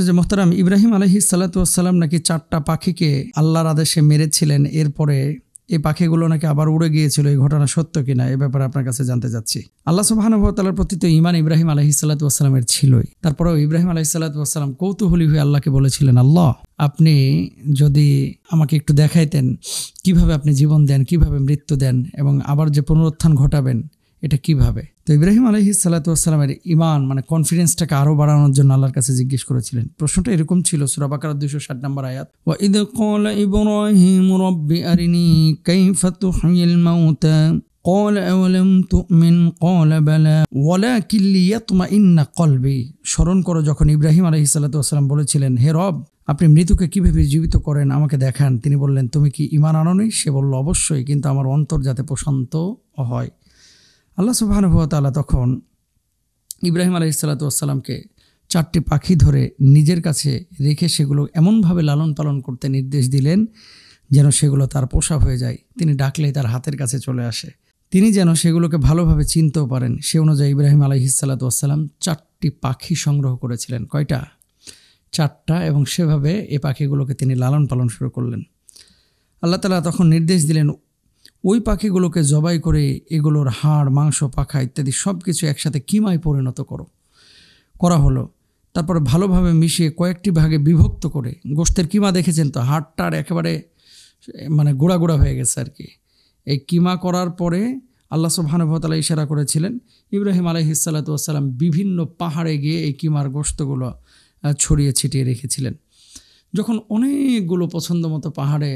যে মোহতারাম, ইব্রাহিম আলাইহিস সালাতু ওয়াস সালাম নাকি 4টা পাখিকে আল্লাহর আদেশে মেরেছিলেন, এরপরে এই পাখিগুলো নাকি আবার উড়ে গিয়েছিল। এই ঘটনা সত্য কিনা এ ব্যাপারে আপনার কাছে জানতে চাচ্ছি। আল্লাহ সুবহানাহু ওয়া তাআলার প্রতি তো ঈমান ইব্রাহিম আলাইহিস সালাতু ওয়াস সালামের ছিলই। তারপরেও ইব্রাহিম আলাইহিস সালাতু ওয়াস সালাম কৌতূহলী হয়ে আল্লাহকে বলেছিলেন, আল্লাহ আপনি যদি আমাকে একটু দেখাইতেন কিভাবে আপনি জীবন দেন, কিভাবে মৃত্যু দেন এবং আবার যে পুনরুত্থান ঘটাবেন এটা কিভাবে। তো ইব্রাহিম আলাইহিস সালাতু ওয়াস সালামের ঈমান মানে কনফিডেন্সটাকে আরো বাড়ানোর জন্য আল্লাহর কাছে জিজ্ঞেস করেছিলেন। প্রশ্নটা এরকম ছিল, সূরা বাকারা 260 নম্বর আয়াত, ওয়া ইদ ক্বালা ইব্রাহিম রাব্বি আরিনি কাইফা তুহয়িল মাউতা ক্বালা আওয়ালাম তুমিন ক্বালা বালা ওয়ালাকিন লিয়াতমাইন্না কলবি। স্মরণ করো যখন ইব্রাহিম আলাইহিস সালাতু ওয়াস সালাম বলেছিলেন, হে রব আপনি মৃতকে কিভাবে জীবিত করেন আমাকে দেখান। তিনি বললেন, তুমি কি ঈমান আনোনি? সে বলল, অবশ্যই, কিন্তু আমার অন্তর যাতে প্রশান্ত হয়। আল্লাহ সুবহানাহু ওয়া তাআলা তখন ইব্রাহিম আলাইহিস সালাতু ওয়াস সালামকে 4টি পাখি ধরে নিজের কাছে রেখে সেগুলো এমনভাবে লালন পালন করতে নির্দেশ দিলেন যেন সেগুলো তার পোষা হয়ে যায়। তিনি ডাকলেই তার হাতের কাছে চলে আসে। তিনি যেন সেগুলোকে ভালোভাবে চিনতেও পারেন, সে অনুযায়ী ইব্রাহিম আলাইহিস সালাতু ওয়াস সালাম 4টি পাখি সংগ্রহ করেছিলেন। কয়টা? 4টা। এবং সেভাবে এই পাখিগুলোকে তিনি লালন পালন শুরু করলেন। আল্লাহ তাআলা তখন নির্দেশ দিলেন, ওই পাখিগুলোকে জবাই করে এগুলোর হাড়, মাংস, পাখা ইত্যাদি সব কিছু একসাথে কিমায় পরিণত করা হলো। তারপরে ভালোভাবে মিশিয়ে কয়েকটি ভাগে বিভক্ত করে, গোশতের কিমা দেখেছেন তো, হাড়টার একেবারে মানে গোড়া গোড়া হয়ে গেছে আর কি। এই কিমা করার পরে আল্লাহ সুবহানাহু ওয়া তাআলা ইশারা করেছিলেন ইব্রাহিম আলাইহিস সালাতু ওয়াস সালাম বিভিন্ন পাহাড়ে গিয়ে এই কিমার গোশতগুলো ছড়িয়ে ছিটিয়ে রেখেছিলেন। যখন অনেকগুলো পছন্দ মতো পাহাড়ে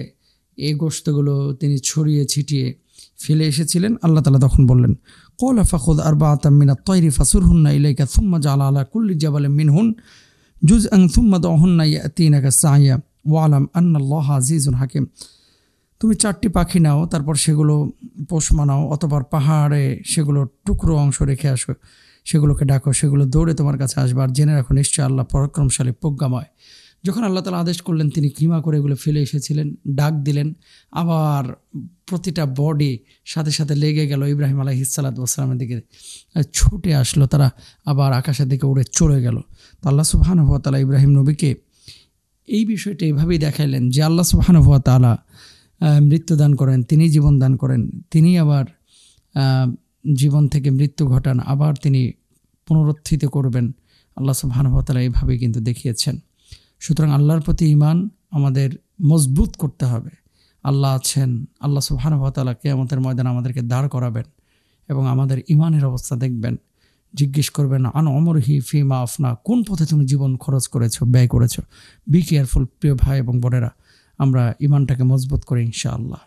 এই গোশতগুলো তিনি ছড়িয়ে ছিটিয়ে ফেলে এসেছিলেন, আল্লাহ তাআলা তখন বললেন, ক্বালা ফাখুয আরবাআতাম মিনাত তায়রি ফাসুরহুন্না ইলাইকা সুম্মা জাআল আলা কুল্লি জাবালিন মিনহুন জুজআন সুম্মা দাউহুন্না ইয়াতিনাকা সাইয়া ওয়ালাম আন্নাল্লাহা আজিজুন হাকিম। তুমি 4টি পাখি নাও, তারপর সেগুলো পোষ মানাও, অথবা পাহাড়ে সেগুলো টুকরো অংশ রেখে আসো, সেগুলোকে ডাকো, সেগুলো দৌড়ে তোমার কাছে আসবে। আর জেনে রাখো, নিশ্চয় আল্লাহ পরাক্রমশালী, প্রজ্ঞাময়। যখন আল্লাহ তাআলা আদেশ করলেন তিনি কিমা করে এগুলো ফেলে এসেছিলেন, ডাক দিলেন, আবার প্রতিটা বডি সাথে সাথে লেগে গেল ইব্রাহিম আলাইহিস সালাতু ওয়াস সালামের দিকে, ছুটে আসলো, তারা আবার আকাশের দিকে উড়ে চলে গেল। তো আল্লাহ সুবহানাহু ওয়া তাআলা ইব্রাহিম নবীকে এই বিষয়টা এভাবেই দেখাইলেন যে আল্লাহ সুবহানাহু ওয়া তাআলা মৃত্যু দান করেন, তিনি জীবন দান করেন, তিনি আবার জীবন থেকে মৃত্যু ঘটান, আবার তিনি পুনরুত্থিত করবেন। আল্লাহ সুবহানাহু ওয়া তাআলা এইভাবেই কিন্তু দেখিয়েছেন। সুতরাং আল্লাহর প্রতি ঈমান আমাদের মজবুত করতে হবে। আল্লাহ আছেন, আল্লাহ সুবহানাহু ওয়া তাআলা কিয়ামতের ময়দানে আমাদেরকে দাঁড় করাবেন এবং আমাদের ঈমানের অবস্থা দেখবেন, জিজ্ঞেস করবেন, আন ওমরহি ফিমা আফনা, কোন পথে তুমি জীবন খরচ করেছো, ব্যয় করেছো। বি কেয়ারফুল প্রিয় ভাই এবং বোনেরা, আমরা ঈমানটাকে মজবুত করি ইনশাআল্লাহ।